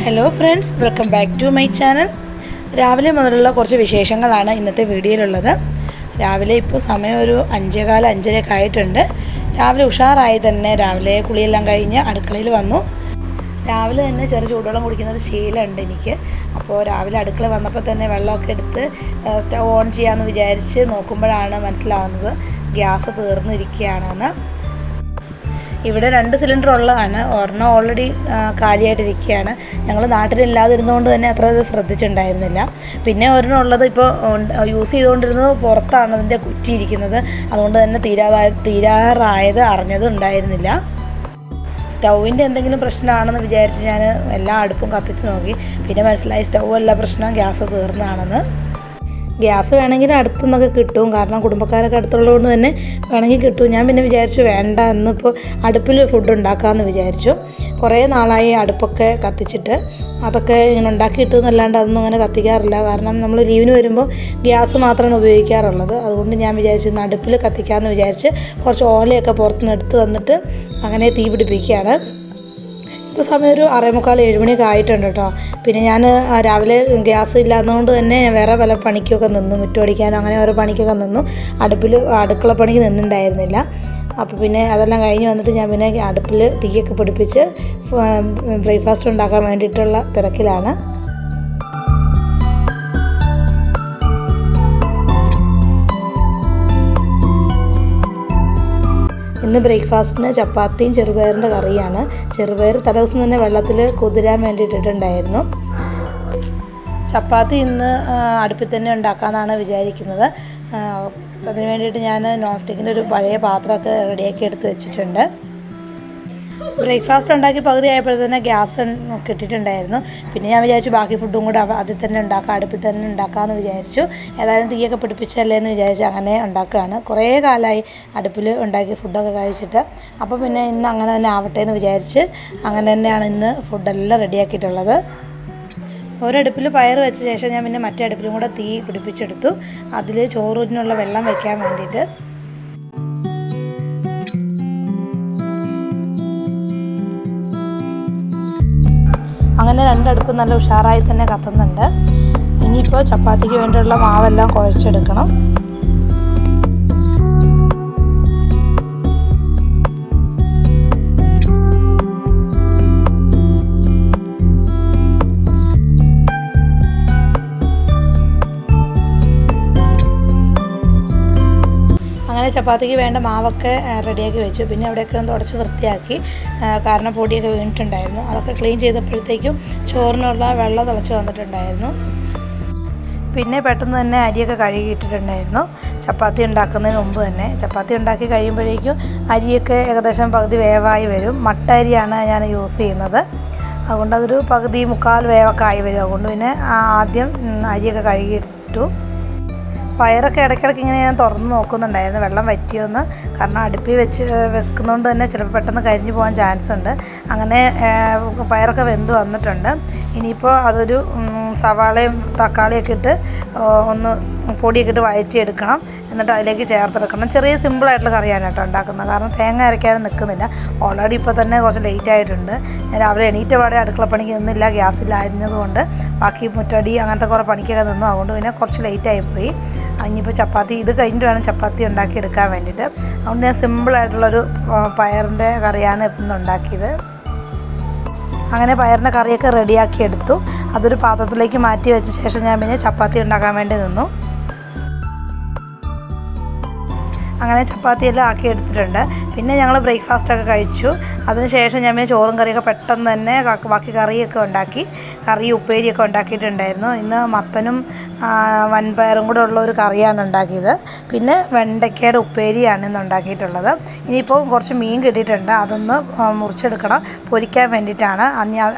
Hello friends, welcome back to my channel. രാവിലെ മുതലുള്ള കുറച്ച് വിശേഷങ്ങളാണ് ഇന്നത്തെ വീഡിയോയിലുള്ളത്. രാവിലെ ഇപ്പോൾ സമയം ഒരു 5:15 5:30 ആയിട്ടുണ്ട്. രാവിലെ ഉഷാറായി തന്നെ രാവിലെ കുളിയെല്ലാം കഴിഞ്ഞ് അടുക്കളയിൽ വന്നു. രാവിലെ തന്നെ ചെറു ചൂടുവെള്ളം കുടിക്കുന്നൊരു ശീലമുണ്ട് എനിക്ക്. അപ്പോൾ രാവിലെ അടുക്കള വന്നപ്പോൾ തന്നെ വെള്ളമൊക്കെ എടുത്ത് സ്റ്റൗ ഓൺ ചെയ്യാമെന്ന് വിചാരിച്ച് നോക്കുമ്പോഴാണ് മനസ്സിലാവുന്നത് ഗ്യാസ് തീർന്നിരിക്കുകയാണെന്ന്. ഇവിടെ 2 സിലിണ്ടർ ഉള്ളതാണ്. ഒരെണ്ണം ഓൾറെഡി കാലിയായിട്ടിരിക്കുകയാണ്. ഞങ്ങൾ നാട്ടിലില്ലാതിരുന്നതുകൊണ്ട് തന്നെ അത്ര ശ്രദ്ധിച്ചിട്ടുണ്ടായിരുന്നില്ല. പിന്നെ ഒരെണ്ണം ഉള്ളത് ഇപ്പോൾ യൂസ് ചെയ്തുകൊണ്ടിരുന്നത് പുറത്താണ് അതിൻ്റെ കുറ്റിയിരിക്കുന്നത്. അതുകൊണ്ട് തന്നെ തീരാറായത് അറിഞ്ഞതും ഉണ്ടായിരുന്നില്ല. സ്റ്റൗവിൻ്റെ എന്തെങ്കിലും പ്രശ്നമാണെന്ന് വിചാരിച്ച് ഞാൻ എല്ലാ അടുപ്പും കത്തിച്ച് നോക്കി. പിന്നെ മനസ്സിലായി സ്റ്റൗ അല്ല പ്രശ്നം, ഗ്യാസ് തീർന്നതാണെന്ന്. ഗ്യാസ് വേണമെങ്കിൽ അടുത്തുനിന്നൊക്കെ കിട്ടും, കാരണം കുടുംബക്കാരൊക്കെ അടുത്തുള്ളതുകൊണ്ട് തന്നെ വേണമെങ്കിൽ കിട്ടും. ഞാൻ പിന്നെ വിചാരിച്ചു വേണ്ട, എന്നിപ്പോൾ അടുപ്പിൽ ഫുഡ് ഉണ്ടാക്കാമെന്ന് വിചാരിച്ചു. കുറേ നാളായി അടുപ്പൊക്കെ കത്തിച്ചിട്ട് അതൊക്കെ ഇങ്ങനെ ഉണ്ടാക്കിയിട്ടെന്നല്ലാണ്ട് അതൊന്നും അങ്ങനെ കത്തിക്കാറില്ല. കാരണം നമ്മൾ ലീവിന് വരുമ്പോൾ ഗ്യാസ് മാത്രമാണ് ഉപയോഗിക്കാറുള്ളത്. അതുകൊണ്ട് ഞാൻ വിചാരിച്ചു ഇന്ന് അടുപ്പിൽ കത്തിക്കാമെന്ന് വിചാരിച്ച് കുറച്ച് ഓലയൊക്കെ പുറത്തുനിന്ന് എടുത്ത് വന്നിട്ട് അങ്ങനെ തീ പിടിപ്പിക്കുകയാണ്. ഇപ്പോൾ സമയം ഒരു 6:45 7 മണിയൊക്കെ ആയിട്ടുണ്ട് കേട്ടോ. പിന്നെ ഞാൻ രാവിലെ ഗ്യാസ് ഇല്ലാത്തതുകൊണ്ട് തന്നെ വേറെ പല പണിക്കൊക്കെ നിന്നു, മുറ്റമടിക്കാനോ അങ്ങനെ ഓരോ പണിക്കൊക്കെ നിന്നു. അടുക്കള പണിക്ക് നിന്നിട്ടുണ്ടായിരുന്നില്ല. അപ്പോൾ പിന്നെ അതെല്ലാം കഴിഞ്ഞ് വന്നിട്ട് ഞാൻ പിന്നെ അടുപ്പിൽ തീയൊക്കെ പിടിപ്പിച്ച് ബ്രേക്ക്ഫാസ്റ്റ് ഉണ്ടാക്കാൻ വേണ്ടിയിട്ടുള്ള തിരക്കിലാണ്. ഇന്ന് ബ്രേക്ക്ഫാസ്റ്റിന് ചപ്പാത്തിയും ചെറുപയറിൻ്റെ കറിയാണ്. ചെറുപയർ തലേദിവസം തന്നെ വെള്ളത്തിൽ കുതിരാൻ വേണ്ടി ഇട്ടിട്ടുണ്ടായിരുന്നു. ചപ്പാത്തി ഇന്ന് അടുപ്പിൽ തന്നെ ഉണ്ടാക്കാമെന്നാണ് വിചാരിക്കുന്നത്. അതിന് വേണ്ടിയിട്ട് ഞാൻ നോൺ സ്റ്റിക്കിൻ്റെ ഒരു പഴയ പാത്രമൊക്കെ റെഡിയാക്കി എടുത്ത് വെച്ചിട്ടുണ്ട്. ബ്രേക്ക്ഫാസ്റ്റ് ഉണ്ടാക്കി പകുതി ആയപ്പോഴത്തന്നെ ഗ്യാസ് കിട്ടിയിട്ടുണ്ടായിരുന്നു. പിന്നെ ഞാൻ വിചാരിച്ചു ബാക്കി ഫുഡും കൂടെ അതിൽ തന്നെ ഉണ്ടാക്കാം, അടുപ്പിൽ തന്നെ ഉണ്ടാക്കാമെന്ന് വിചാരിച്ചു. ഏതായാലും തീയൊക്കെ പിടിപ്പിച്ചല്ലേ എന്ന് വിചാരിച്ച് അങ്ങനെ ഉണ്ടാക്കുകയാണ്. കുറേ കാലമായി അടുപ്പിൽ ഉണ്ടാക്കി ഫുഡൊക്കെ കഴിച്ചിട്ട്. അപ്പോൾ പിന്നെ ഇന്ന് അങ്ങനെ തന്നെ ആവട്ടെ എന്ന് വിചാരിച്ച് അങ്ങനെ തന്നെയാണ് ഇന്ന് ഫുഡെല്ലാം റെഡിയാക്കിയിട്ടുള്ളത്. ഒരടുപ്പിൽ പയർ വെച്ച ശേഷം ഞാൻ പിന്നെ മറ്റേ അടുപ്പിലും കൂടെ തീ പിടിപ്പിച്ചെടുത്തു. അതിൽ ചോറിനുള്ള വെള്ളം വയ്ക്കാൻ വേണ്ടിയിട്ട്. അങ്ങനെ 2 അടുപ്പും നല്ല ഉഷാറായി തന്നെ കത്തുന്നുണ്ട്. ഇനിയിപ്പോൾ ചപ്പാത്തിക്ക് വേണ്ടിയുള്ള മാവെല്ലാം കുഴച്ചെടുക്കണം. അങ്ങനെ ചപ്പാത്തിക്ക് വേണ്ട മാവൊക്കെ റെഡിയാക്കി വെച്ചു. പിന്നെ അവിടെയൊക്കെ ഒന്ന് തുടച്ച് വൃത്തിയാക്കി, കാരണം പൊടിയൊക്കെ വീണിട്ടുണ്ടായിരുന്നു. അതൊക്കെ ക്ലീൻ ചെയ്തപ്പോഴത്തേക്കും ചോറിനുള്ള വെള്ളം തിളച്ച് വന്നിട്ടുണ്ടായിരുന്നു. പിന്നെ പെട്ടെന്ന് തന്നെ അരിയൊക്കെ കഴുകിയിട്ടിട്ടുണ്ടായിരുന്നു ചപ്പാത്തി ഉണ്ടാക്കുന്നതിന് മുമ്പ് തന്നെ. ചപ്പാത്തി ഉണ്ടാക്കി കഴിയുമ്പോഴേക്കും അരിയൊക്കെ ഏകദേശം പകുതി വേവായി വരും. മട്ട അരിയാണ് ഞാൻ യൂസ് ചെയ്യുന്നത്. അതുകൊണ്ട് അതൊരു പകുതി 3/4 വേവൊക്കെ ആയി വരും. അതുകൊണ്ട് പിന്നെ ആദ്യം അരിയൊക്കെ കഴുകിയിട്ടു. പയറൊക്കെ ഇടയ്ക്കിടയ്ക്ക് ഇങ്ങനെ ഞാൻ തുറന്ന് നോക്കുന്നുണ്ടായിരുന്നു വെള്ളം വറ്റിയോന്ന്. കാരണം അടുപ്പിൽ വെക്കുന്നതുകൊണ്ട് തന്നെ ചിലപ്പോൾ പെട്ടെന്ന് കരിഞ്ഞു പോകാൻ ചാൻസ് ഉണ്ട്. അങ്ങനെ പയറൊക്കെ വെന്ത് വന്നിട്ടുണ്ട്. ഇനിയിപ്പോൾ അതൊരു സവാളയും തക്കാളിയൊക്കെ ഇട്ട് ഒന്ന് പൊടിയൊക്കെ ഇട്ട് വഴറ്റിയെടുക്കണം. എന്നിട്ട് അതിലേക്ക് ചേർത്തെടുക്കണം. ചെറിയ സിമ്പിളായിട്ടുള്ള കറിയാണ് കേട്ടോ ഉണ്ടാക്കുന്നത്. കാരണം തേങ്ങ അരയ്ക്കാനും നിൽക്കുന്നില്ല. ഓൾറെഡി ഇപ്പോൾ തന്നെ കുറച്ച് ലേറ്റ് ആയിട്ടുണ്ട്. ഞാൻ രാവിലെ എണീറ്റ പാടെ അടുക്കളപ്പണിക്ക് നിന്നില്ല, ഗ്യാസില്ലായിരുന്നതുകൊണ്ട്. ബാക്കി മുറ്റടി അങ്ങനത്തെ കുറേ പണിക്കൊക്കെ നിന്നു. അതുകൊണ്ട് പിന്നെ കുറച്ച് ലേറ്റായിപ്പോയി. ഇനിയിപ്പോൾ ചപ്പാത്തി ഇത് കഴിഞ്ഞിട്ട് വേണം ചപ്പാത്തി ഉണ്ടാക്കിയെടുക്കാൻ വേണ്ടിയിട്ട്. അതുകൊണ്ട് ഞാൻ സിമ്പിളായിട്ടുള്ളൊരു പയറിൻ്റെ കറിയാണ് ഇന്ന് ഉണ്ടാക്കിയത്. അങ്ങനെ പയറിൻ്റെ കറിയൊക്കെ റെഡിയാക്കി എടുത്തു. അതൊരു പാത്രത്തിലേക്ക് മാറ്റി വെച്ച ശേഷം ഞാൻ പിന്നെ ചപ്പാത്തി ഉണ്ടാക്കാൻ വേണ്ടി നിന്നു. അങ്ങനെ ചപ്പാത്തിയെല്ലാം ആക്കി എടുത്തിട്ടുണ്ട്. പിന്നെ ഞങ്ങൾ ബ്രേക്ക്ഫാസ്റ്റൊക്കെ കഴിച്ചു. അതിനുശേഷം ഞാൻ ചോറും കറിയൊക്കെ പെട്ടെന്ന് തന്നെ ബാക്കി കറിയൊക്കെ ഉണ്ടാക്കി. ഉപ്പേരിയൊക്കെ ഉണ്ടാക്കിയിട്ടുണ്ടായിരുന്നു. ഇന്ന് മത്തനും വൻപയറും കൂടെ ഉള്ള ഒരു കറിയാണ് ഉണ്ടാക്കിയത്. പിന്നെ വെണ്ടയ്ക്കയുടെ ഉപ്പേരിയാണ് ഇന്ന് ഉണ്ടാക്കിയിട്ടുള്ളത്. ഇനിയിപ്പോൾ കുറച്ച് മീൻ കിട്ടിയിട്ടുണ്ട്, അതൊന്ന് മുറിച്ചെടുക്കണം, പൊരിക്കാൻ വേണ്ടിയിട്ടാണ്.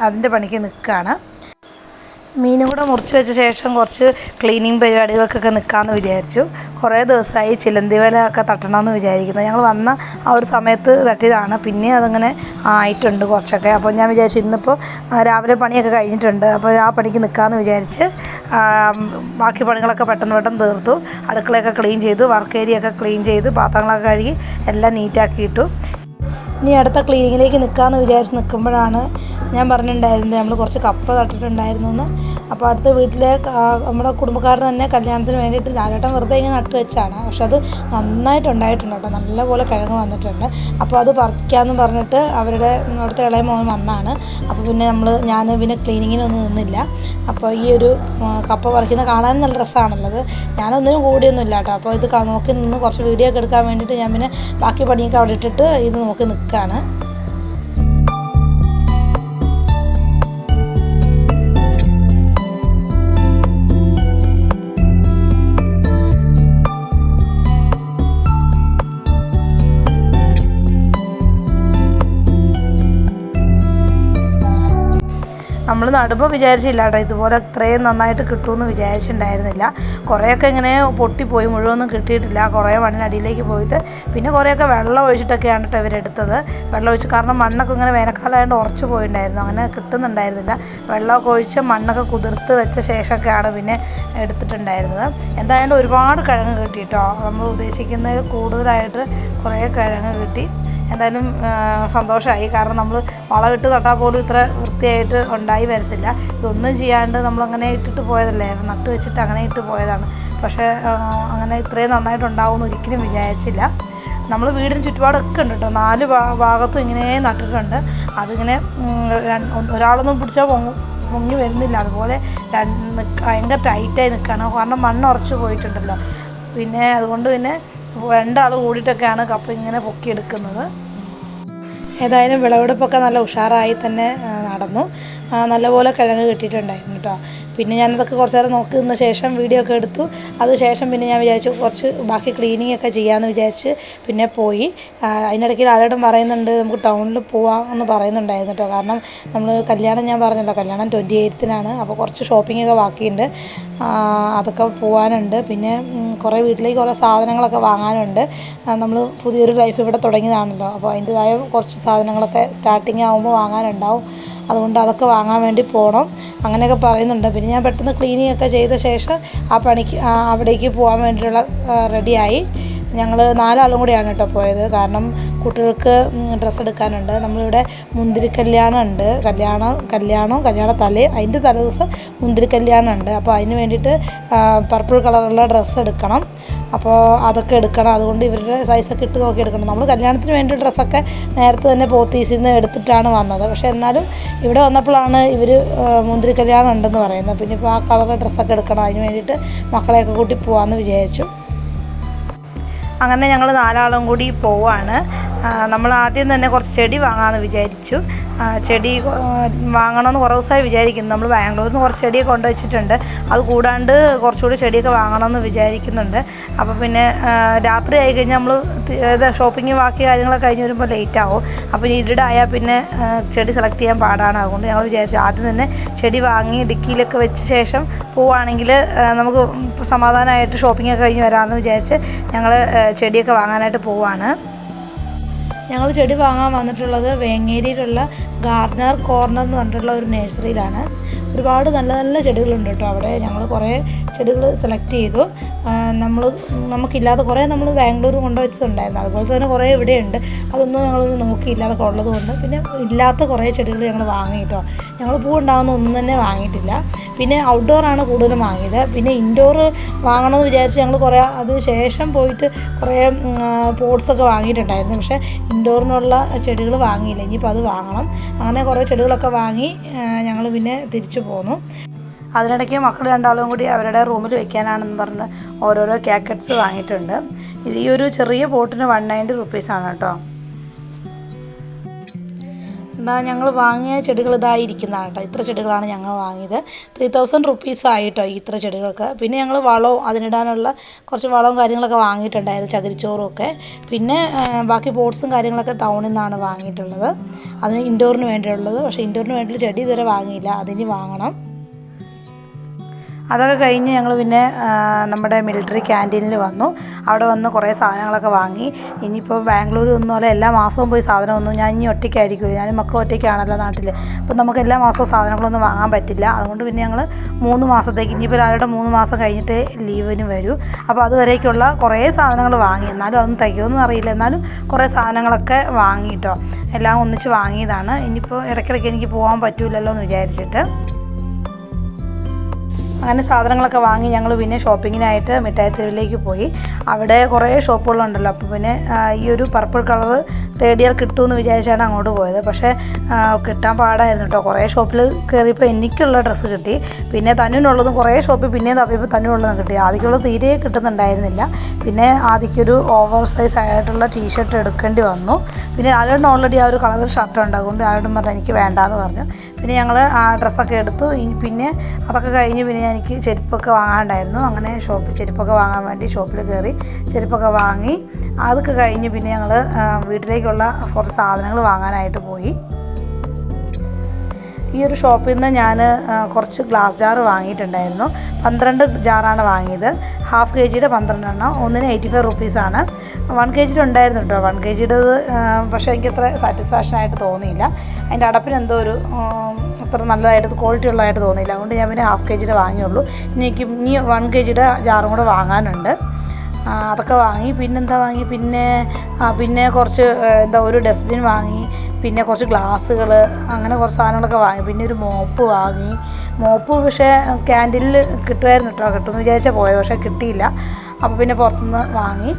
അതിൻ്റെ പണിക്ക് നിൽക്കുകയാണ്. മീനും കൂടെ മുറിച്ച് വെച്ച ശേഷം കുറച്ച് ക്ലീനിങ് പരിപാടികൾക്കൊക്കെ നിൽക്കാമെന്ന് വിചാരിച്ചു. കുറേ ദിവസമായി ചിലന്തി വല ഒക്കെ തട്ടണമെന്ന് വിചാരിക്കുന്നത്. ഞങ്ങൾ വന്ന ആ ഒരു സമയത്ത് തട്ടിയതാണ്. പിന്നെ അതങ്ങനെ ആയിട്ടുണ്ട് കുറച്ചൊക്കെ. അപ്പോൾ ഞാൻ വിചാരിച്ചു ഇന്നിപ്പോൾ രാവിലെ പണിയൊക്കെ കഴിഞ്ഞിട്ടുണ്ട്, അപ്പോൾ ആ പണിക്ക് നിൽക്കാമെന്ന് വിചാരിച്ച് ബാക്കി പണികളൊക്കെ പെട്ടെന്ന് തീർത്തു. അടുക്കളയൊക്കെ ക്ലീൻ ചെയ്തു, വർക്ക് ഏരിയ ഒക്കെ ക്ലീൻ ചെയ്തു, പാത്രങ്ങളൊക്കെ കഴുകി എല്ലാം നീറ്റാക്കിയിട്ടു. ഇനി അടുത്ത ക്ലീനിങ്ങിലേക്ക് നിൽക്കാമെന്ന് വിചാരിച്ച് നിൽക്കുമ്പോഴാണ് ഞാൻ പറഞ്ഞിട്ടുണ്ടായിരുന്നത് നമ്മൾ കുറച്ച് കപ്പ നട്ടിട്ടുണ്ടായിരുന്നു എന്ന്. അപ്പോൾ അടുത്ത വീട്ടിലെ നമ്മുടെ കുടുംബക്കാർ തന്നെ കല്യാണത്തിന് വേണ്ടിയിട്ട് ലാലേട്ടൻ വെറുതെ ഇങ്ങനെ നട്ടു വെച്ചാണ്. പക്ഷെ അത് നന്നായിട്ടുണ്ടായിട്ടുണ്ട് കേട്ടോ, നല്ലപോലെ കിഴങ്ങ് വന്നിട്ടുണ്ട്. അപ്പോൾ അത് പറിക്കാമെന്ന് പറഞ്ഞിട്ട് അവരുടെ അവിടുത്തെ ഇളയ മോൻ വന്നാണ്. അപ്പോൾ പിന്നെ ഞാൻ പിന്നെ ക്ലീനിങ്ങിനൊന്നും നിന്നില്ല. അപ്പോൾ ഈ ഒരു കപ്പ പറിക്കുന്ന കാണാനും നല്ല രസമാണുള്ളത്. ഞാനൊന്നിനും കൂടിയൊന്നുമില്ല കേട്ടോ. അപ്പോൾ ഇത് നോക്കി നിന്ന് കുറച്ച് വീഡിയോ ഒക്കെ എടുക്കാൻ വേണ്ടിയിട്ട് ഞാൻ പിന്നെ ബാക്കി പണിയൊക്കെ അവിടെ ഇട്ടിട്ട് ഇത് നോക്കി നിൽക്കുകയാണ്. നമ്മൾ നടുമ്പോൾ വിചാരിച്ചില്ല കേട്ടോ ഇതുപോലെ ഇത്രയും നന്നായിട്ട് കിട്ടുമെന്ന് വിചാരിച്ചിട്ടുണ്ടായിരുന്നില്ല. കുറേയൊക്കെ ഇങ്ങനെ പൊട്ടിപ്പോയി, മുഴുവനൊന്നും കിട്ടിയിട്ടില്ല. കുറേ മണ്ണിനടിയിലേക്ക് പോയിട്ട് പിന്നെ കുറേയൊക്കെ വെള്ളം ഒഴിച്ചിട്ടൊക്കെയാണ് കേട്ടോ ഇവരെടുത്തത്. വെള്ളം ഒഴിച്ച് കാരണം മണ്ണൊക്കെ ഇങ്ങനെ വേനൽക്കാലമായതുകൊണ്ട് ഉറച്ച് പോയിട്ടുണ്ടായിരുന്നു, അങ്ങനെ കിട്ടുന്നുണ്ടായിരുന്നില്ല. വെള്ളമൊക്കെ ഒഴിച്ച് മണ്ണൊക്കെ കുതിർത്ത് വെച്ച ശേഷമൊക്കെയാണ് പിന്നെ എടുത്തിട്ടുണ്ടായിരുന്നത്. എന്തായാലും ഒരുപാട് കിഴങ്ങ് കിട്ടി കേട്ടോ. നമ്മൾ ഉദ്ദേശിക്കുന്നത് കൂടുതലായിട്ട് കുറേ കിഴങ്ങ് കിട്ടി. എന്തായാലും സന്തോഷമായി. കാരണം നമ്മൾ വളമിട്ട് നട്ടാൽ പോലും ഇത്ര വൃത്തിയായിട്ട് ഉണ്ടായി വരത്തില്ല. ഇതൊന്നും ചെയ്യാണ്ട് നമ്മളങ്ങനെ ഇട്ടിട്ട് പോയതല്ലേ, നട്ട് വെച്ചിട്ട് അങ്ങനെ ഇട്ട് പോയതാണ്. പക്ഷേ അങ്ങനെ ഇത്രയും നന്നായിട്ടുണ്ടാവുമെന്ന് ഒരിക്കലും വിചാരിച്ചില്ല. നമ്മൾ വീടിന് ചുറ്റുപാടൊക്കെ ഉണ്ട് കേട്ടോ, 4 ഭാഗത്തും ഇങ്ങനെ നട്ടിട്ടുണ്ട്. അതിങ്ങനെ ഒരാളൊന്നും പിടിച്ചാൽ പൊങ്ങി വരുന്നില്ല. അതുപോലെ ഭയങ്കര ടൈറ്റായി നിൽക്കുകയാണ്, കാരണം മണ്ണ് ഉറച്ച് പോയിട്ടുണ്ടല്ലോ. പിന്നെ അതുകൊണ്ട് പിന്നെ 2 ആൾ കൂടിയിട്ടൊക്കെയാണ് കപ്പ ഇങ്ങനെ പൊക്കിയെടുക്കുന്നത്. ഏതായാലും വിളവെടുപ്പൊക്കെ നല്ല ഉഷാറായി തന്നെ നടന്നു. നല്ലപോലെ കിഴങ്ങ് കിട്ടിയിട്ടുണ്ടായിരുന്നു കേട്ടോ. പിന്നെ ഞാനതൊക്കെ കുറച്ച് നേരം നോക്കി നിന്ന ശേഷം വീഡിയോ ഒക്കെ എടുത്തു. അതിനുശേഷം പിന്നെ ഞാൻ വിചാരിച്ചു കുറച്ച് ബാക്കി ക്ലീനിങ് ഒക്കെ ചെയ്യാമെന്ന് വിചാരിച്ച് പിന്നെ പോയി. അതിനിടയ്ക്ക് ലാലേട്ടൻ പറയുന്നുണ്ട് നമുക്ക് ടൗണിൽ പോവാമെന്ന് പറയുന്നുണ്ടായിരുന്നു കേട്ടോ. കാരണം നമ്മൾ കല്യാണം ഞാൻ പറഞ്ഞല്ലോ, കല്യാണം 28-നാണ്. അപ്പോൾ കുറച്ച് ഷോപ്പിങ്ങൊക്കെ ബാക്കിയുണ്ട്, അതൊക്കെ പോകാനുണ്ട്. പിന്നെ കുറേ വീട്ടിലേക്ക് കുറേ സാധനങ്ങളൊക്കെ വാങ്ങാനുണ്ട്. നമ്മൾ പുതിയൊരു ലൈഫ് ഇവിടെ തുടങ്ങിയതാണല്ലോ, അപ്പോൾ അതിൻ്റെതായ കുറച്ച് സാധനങ്ങളൊക്കെ സ്റ്റാർട്ടിങ് ആകുമ്പോൾ വാങ്ങാനുണ്ടാവും. അതുകൊണ്ട് അതൊക്കെ വാങ്ങാൻ വേണ്ടി പോകണം അങ്ങനെയൊക്കെ പറയുന്നുണ്ട്. പിന്നെ ഞാൻ പെട്ടെന്ന് ക്ലീനിങ് ഒക്കെ ചെയ്ത ശേഷം അവിടേക്ക് പോകാൻ വേണ്ടിയിട്ടുള്ള റെഡിയായി. ഞങ്ങൾ 4 ആളും കൂടിയാണ് കേട്ടോ പോയത്. കാരണം കുട്ടികൾക്ക് ഡ്രസ്സ് എടുക്കാനുണ്ട്. നമ്മളിവിടെ മുന്തിരി കല്യാണം ഉണ്ട്, കല്യാണ തലേ അതിൻ്റെ തലേദിവസം മുന്തിരി കല്യാണം ഉണ്ട്. അപ്പോൾ അതിന് വേണ്ടിയിട്ട് പർപ്പിൾ കളറുള്ള ഡ്രസ്സ് എടുക്കണം. അപ്പോൾ അതൊക്കെ എടുക്കണം. അതുകൊണ്ട് ഇവരുടെ സൈസൊക്കെ ഇട്ട് നോക്കി എടുക്കണം. നമ്മൾ കല്യാണത്തിന് വേണ്ടി ഡ്രസ്സൊക്കെ നേരത്തെ തന്നെ പോത്തീസിൽ നിന്ന് എടുത്തിട്ടാണ് വന്നത്. പക്ഷേ എന്നാലും ഇവിടെ വന്നപ്പോഴാണ് ഇവർ മുന്തിരി കല്യാണം ഉണ്ടെന്ന് പറയുന്നത്. പിന്നെ ഇപ്പോൾ ആ കളർ ഡ്രസ്സൊക്കെ എടുക്കണം. അതിന് വേണ്ടിയിട്ട് മക്കളെയൊക്കെ കൂട്ടി പോകാമെന്ന് വിചാരിച്ചു. അങ്ങനെ ഞങ്ങൾ 4 ആളും കൂടി പോവാണ്. നമ്മൾ ആദ്യം തന്നെ കുറച്ച് ചെടി വാങ്ങാമെന്ന് വിചാരിച്ചു. ചെടി വാങ്ങണമെന്ന് കുറേ ദിവസമായി വിചാരിക്കുന്നു. നമ്മൾ ബാംഗ്ലൂരിൽ നിന്ന് കുറച്ച് ചെടിയൊക്കെ കൊണ്ടുവച്ചിട്ടുണ്ട്. അത് കൂടാണ്ട് കുറച്ചുകൂടി ചെടിയൊക്കെ വാങ്ങണമെന്ന് വിചാരിക്കുന്നുണ്ട്. അപ്പോൾ പിന്നെ രാത്രി ആയി കഴിഞ്ഞാൽ നമ്മൾ ഷോപ്പിംഗ് ബാക്കി കാര്യങ്ങളൊക്കെ കഴിഞ്ഞ് വരുമ്പോൾ ലേറ്റ് ആവും. അപ്പോൾ ഇരുടായാൽ പിന്നെ ചെടി സെലക്ട് ചെയ്യാൻ പാടാണ്. അതുകൊണ്ട് ഞങ്ങൾ വിചാരിച്ചു ആദ്യം തന്നെ ചെടി വാങ്ങി ഡിക്കിയിലൊക്കെ വെച്ച ശേഷം പോവുകയാണെങ്കിൽ നമുക്ക് സമാധാനമായിട്ട് ഷോപ്പിംഗൊക്കെ കഴിഞ്ഞ് വരാമെന്ന് വിചാരിച്ച് ഞങ്ങൾ ചെടിയൊക്കെ വാങ്ങാനായിട്ട് പോവുകയാണ്. ഞങ്ങൾ ചെടി വാങ്ങാൻ വന്നിട്ടുള്ളത് വേങ്ങേരിയിലുള്ള ഗാർഡനർ കോർണർ എന്ന് പറഞ്ഞിട്ടുള്ള ഒരു നഴ്സറിയിലാണ്. ഒരുപാട് നല്ല നല്ല ചെടികളുണ്ട് കേട്ടോ അവിടെ. ഞങ്ങൾ കുറേ ചെടികൾ സെലക്ട് ചെയ്തു. നമുക്കില്ലാത്ത കുറേ നമ്മൾ ബാംഗ്ലൂർ കൊണ്ടുവച്ചിട്ടുണ്ടായിരുന്നു. അതുപോലെ തന്നെ കുറേ ഇവിടെയുണ്ട്. അതൊന്നും ഞങ്ങളൊന്നും നോക്കിയില്ല, അതൊക്കെ ഉള്ളത് കൊണ്ട്. പിന്നെ ഇല്ലാത്ത കുറേ ചെടികൾ ഞങ്ങൾ വാങ്ങി കേട്ടോ. ഞങ്ങൾ പൂവുണ്ടാകുന്ന ഒന്നും തന്നെ വാങ്ങിയിട്ടില്ല. പിന്നെ ഔട്ട്ഡോറാണ് കൂടുതലും വാങ്ങിയത്. പിന്നെ ഇൻഡോർ വാങ്ങണമെന്ന് വിചാരിച്ച് ഞങ്ങൾ കുറേ അതിന് ശേഷം പോയിട്ട് കുറേ പോട്ട്സൊക്കെ വാങ്ങിയിട്ടുണ്ടായിരുന്നു. പക്ഷേ ഇൻഡോറിനുള്ള ചെടികൾ വാങ്ങിയില്ല. ഇനിയിപ്പോൾ അത് വാങ്ങണം. അങ്ങനെ കുറേ ചെടികളൊക്കെ വാങ്ങി ഞങ്ങൾ പിന്നെ തിരിച്ചു പോന്നു. അതിനിടയ്ക്ക് മക്കൾ 2 ആളും കൂടി അവരുടെ റൂമിൽ വെക്കാനാണെന്ന് പറഞ്ഞ് ഓരോരോ കാക്കറ്റ്സ് വാങ്ങിയിട്ടുണ്ട്. ഈ ഒരു ചെറിയ പോട്ടിന് 190 റുപ്പീസാണ് കേട്ടോ. ഞങ്ങൾ വാങ്ങിയ ചെടികൾ ഇതായിരിക്കുന്നതാണ് കേട്ടോ. ഇത്ര ചെടികളാണ് ഞങ്ങൾ വാങ്ങിയത്. 3000 റുപ്പീസ് ആയിട്ടോ ഇത്ര ചെടികൾക്ക്. പിന്നെ ഞങ്ങൾ വളവും അതിനിടാനുള്ള കുറച്ച് വളവും കാര്യങ്ങളൊക്കെ വാങ്ങിയിട്ടുണ്ടായിരുന്നു, ചകിരിച്ചോറും ഒക്കെ. പിന്നെ ബാക്കി പോട്ട്സും കാര്യങ്ങളൊക്കെ ടൗണിൽ നിന്നാണ് വാങ്ങിയിട്ടുള്ളത്. അതിന് ഇൻഡോറിന് വേണ്ടിയുള്ളത്. പക്ഷേ ഇൻഡോറിന് വേണ്ടിയുള്ള ചെടി ഇതുവരെ വാങ്ങിയില്ല, അതിന് വാങ്ങണം. അതൊക്കെ കഴിഞ്ഞ് ഞങ്ങൾ പിന്നെ നമ്മുടെ മിലിറ്ററി ക്യാൻറ്റീനിൽ വന്നു. അവിടെ വന്ന് കുറേ സാധനങ്ങളൊക്കെ വാങ്ങി. ഇനിയിപ്പോൾ ബാംഗ്ലൂർ ഒന്നുമല്ല എല്ലാ മാസവും പോയി സാധനമൊന്നും ഞാൻ ഇനി ഒറ്റയ്ക്കായിരിക്കുമല്ലോ, ഞാനും മക്കളും ഒറ്റയ്ക്കാണല്ലോ നാട്ടിൽ. അപ്പം നമുക്ക് എല്ലാ മാസവും സാധനങ്ങളൊന്നും വാങ്ങാൻ പറ്റില്ല. അതുകൊണ്ട് പിന്നെ ഞങ്ങൾ 3 മാസത്തേക്ക്, ഇനിയിപ്പോൾ ഒരാളുടെ 3 മാസം കഴിഞ്ഞിട്ട് ലീവിന് വരൂ. അപ്പോൾ അതുവരേക്കുള്ള കുറേ സാധനങ്ങൾ വാങ്ങി. എന്നാലും അതൊന്നും തികയുമെന്ന് അറിയില്ല, എന്നാലും കുറേ സാധനങ്ങളൊക്കെ വാങ്ങിയിട്ടോ. എല്ലാം ഒന്നിച്ച് വാങ്ങിയതാണ്. ഇനിയിപ്പോൾ ഇടയ്ക്കിടയ്ക്ക് എനിക്ക് പോകാൻ പറ്റില്ലല്ലോ എന്ന് വിചാരിച്ചിട്ട് അങ്ങനെ സാധനങ്ങളൊക്കെ വാങ്ങി ഞങ്ങൾ പിന്നെ ഷോപ്പിങ്ങിനായിട്ട് മിഠായി തെരുവിലേക്ക് പോയി. അവിടെ കുറേ ഷോപ്പുകളുണ്ടല്ലോ. അപ്പോൾ പിന്നെ ഈ ഒരു പർപ്പിൾ കളറ് തേടിയാൽ കിട്ടുമെന്ന് വിചാരിച്ചാണ് അങ്ങോട്ട് പോയത്. പക്ഷേ കിട്ടാൻ പാടായിരുന്നു കേട്ടോ. കുറേ ഷോപ്പിൽ കയറിയപ്പോൾ എനിക്കുള്ള ഡ്രസ്സ് കിട്ടി. പിന്നെ തന്നുള്ളതും കുറേ ഷോപ്പിൽ പിന്നെയും തപ്പിയപ്പോൾ തന്നുള്ളതും കിട്ടി. ആദ്യമുള്ളത് തീരെ കിട്ടുന്നുണ്ടായിരുന്നില്ല. പിന്നെ ആദ്യമൊരു ഓവർ സൈസ് ആയിട്ടുള്ള ടീഷർട്ട് എടുക്കേണ്ടി വന്നു. പിന്നെ ആരോടും ഓൾറെഡി ആ ഒരു കളർ ഷർട്ട് ഉണ്ട്, അതുകൊണ്ട് ആരോടും പറഞ്ഞാൽ എനിക്ക് വേണ്ടാന്ന് പറഞ്ഞു. പിന്നെ ഞങ്ങൾ ആ ഡ്രസ്സൊക്കെ എടുത്തു. പിന്നെ അതൊക്കെ കഴിഞ്ഞ് പിന്നെ എനിക്ക് ചെരുപ്പൊക്കെ വാങ്ങാനുണ്ടായിരുന്നു. അങ്ങനെ ചെരുപ്പൊക്കെ വാങ്ങാൻ വേണ്ടി ഷോപ്പിൽ കയറി ചെരുപ്പൊക്കെ വാങ്ങി. അതൊക്കെ കഴിഞ്ഞ് പിന്നെ ഞങ്ങൾ വീട്ടിലേക്കുള്ള കുറച്ച് സാധനങ്ങൾ വാങ്ങാനായിട്ട് പോയി. ഈ ഒരു ഷോപ്പിൽ നിന്ന് ഞാൻ കുറച്ച് ഗ്ലാസ് ജാർ വാങ്ങിയിട്ടുണ്ടായിരുന്നു. 12 ജാറാണ് വാങ്ങിയത്. ഹാഫ് kg 12 എണ്ണം, ഒന്നിന് 85 റുപ്പീസാണ്. 1 kg ഉണ്ടായിരുന്നു കേട്ടോ. 1 kg പക്ഷേ എനിക്കത്ര സാറ്റിസ്ഫാക്ഷനായിട്ട് തോന്നിയില്ല. അതിൻ്റെ അടപ്പിന് എന്തോ ഒരു അത്ര നല്ലതായിട്ട് ക്വാളിറ്റി ഉള്ളതായിട്ട് തോന്നിയില്ല. അതുകൊണ്ട് ഞാൻ പിന്നെ ഹാഫ് kg വാങ്ങിയുള്ളൂ. ഇനി 1 kg ജാറും കൂടെ വാങ്ങാനുണ്ട്. അതൊക്കെ വാങ്ങി. പിന്നെന്താ വാങ്ങി, പിന്നെ കുറച്ച് ഒരു ഡസ്റ്റ്ബിൻ വാങ്ങി. പിന്നെ കുറച്ച് ഗ്ലാസ്സുകൾ, അങ്ങനെ കുറച്ച് സാധനങ്ങളൊക്കെ വാങ്ങി. പിന്നെ ഒരു മോപ്പ് വാങ്ങി. മോപ്പ് പക്ഷേ ക്യാൻറ്റീനിൽ കിട്ടുമായിരുന്നു കേട്ടോ. കിട്ടുമെന്ന് വിചാരിച്ചാൽ പോയത്, പക്ഷേ കിട്ടിയില്ല. അപ്പോൾ പിന്നെ പുറത്തുനിന്ന് വാങ്ങി.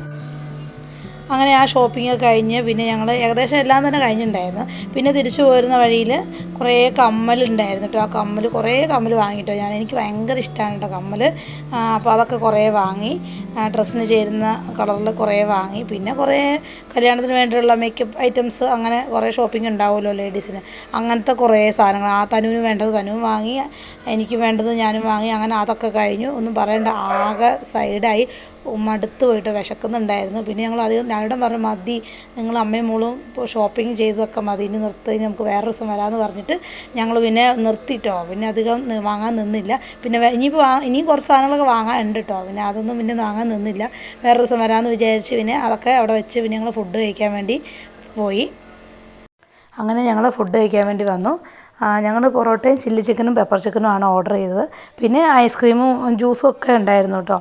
അങ്ങനെ ആ ഷോപ്പിംഗ് കഴിഞ്ഞ് പിന്നെ ഞങ്ങൾ ഏകദേശം എല്ലാം തന്നെ കഴിഞ്ഞിട്ടുണ്ടായിരുന്നു. പിന്നെ തിരിച്ചു പോരുന്ന വഴിയിൽ കുറേ കമ്മലുണ്ടായിരുന്നു കേട്ടോ. കുറേ കമ്മൽ വാങ്ങിയിട്ടോ. എനിക്ക് ഭയങ്കര ഇഷ്ടമാണ് കേട്ടോ കമ്മൽ. അപ്പോൾ അതൊക്കെ കുറേ വാങ്ങി. ഡ്രസ്സിന് ചേരുന്ന കളറിൽ കുറേ വാങ്ങി. പിന്നെ കുറേ കല്യാണത്തിന് വേണ്ടിയുള്ള മേക്കപ്പ് ഐറ്റംസ്, അങ്ങനെ കുറേ ഷോപ്പിംഗ് ഉണ്ടാവുമല്ലോ ലേഡീസിന്. അങ്ങനത്തെ കുറേ സാധനങ്ങൾ തനുവിന് വേണ്ടത് തനുവും വാങ്ങി, എനിക്ക് വേണ്ടത് ഞാനും വാങ്ങി. അങ്ങനെ അതൊക്കെ കഴിഞ്ഞു. ഒന്നും പറയണ്ട, ആകെ സൈഡായി മടുത്ത് പോയിട്ട് വിശക്കുന്നുണ്ടായിരുന്നു. പിന്നെ ഞങ്ങൾ ഞാനിവിടെ പറഞ്ഞു, മതി, നിങ്ങൾ അമ്മയും മോളും ഇപ്പോൾ ഷോപ്പിംഗ് ചെയ്തതൊക്കെ മതി, ഇനി നിർത്തി, നമുക്ക് വേറെ ദിവസം വരാമെന്ന് പറഞ്ഞിട്ട് ഞങ്ങൾ പിന്നെ നിർത്തിയിട്ടോ. പിന്നെ അധികം വാങ്ങാൻ നിന്നില്ല. പിന്നെ ഇനിയും കുറച്ച് സാധനങ്ങളൊക്കെ വാങ്ങാനുണ്ട് കേട്ടോ. പിന്നെ അതൊന്നും പിന്നെ വാങ്ങാൻ നിന്നില്ല. വേറെ ദിവസം വരാമെന്ന് വിചാരിച്ച് പിന്നെ അതൊക്കെ അവിടെ വെച്ച് പിന്നെ ഞങ്ങൾ ഫുഡ് കഴിക്കാൻ വേണ്ടി പോയി. അങ്ങനെ ഞങ്ങൾ ഫുഡ് കഴിക്കാൻ വേണ്ടി വന്നു. ഞങ്ങൾ പൊറോട്ടയും ചില്ലി ചിക്കനും പെപ്പർ ചിക്കനും ആണ് ഓർഡർ ചെയ്തത്. പിന്നെ ഐസ്ക്രീമും ജ്യൂസും ഒക്കെ ഉണ്ടായിരുന്നു കേട്ടോ.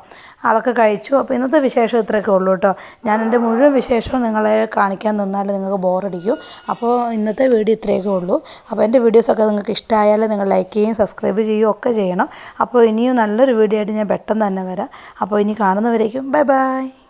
അതൊക്കെ കഴിച്ചു. അപ്പോൾ ഇന്നത്തെ വിശേഷം ഇത്രയൊക്കെ ഉള്ളൂ കേട്ടോ. ഞാൻ എൻ്റെ മുഴുവൻ വിശേഷവും നിങ്ങളെ കാണിക്കാൻ നിന്നാൽ നിങ്ങൾക്ക് ബോറടിക്കും. അപ്പോൾ ഇന്നത്തെ വീഡിയോ ഇത്രയൊക്കെ ഉള്ളൂ. അപ്പോൾ എൻ്റെ വീഡിയോസൊക്കെ നിങ്ങൾക്ക് ഇഷ്ടമായാൽ നിങ്ങൾ ലൈക്ക് ചെയ്യുകയും സബ്സ്ക്രൈബ് ചെയ്യുകയും ഒക്കെ ചെയ്യണം. അപ്പോൾ ഇനിയും നല്ലൊരു വീഡിയോ ആയിട്ട് ഞാൻ പെട്ടെന്ന് തന്നെ വരാം. അപ്പോൾ ഇനി കാണുന്നവരേക്കും ബൈ ബൈ.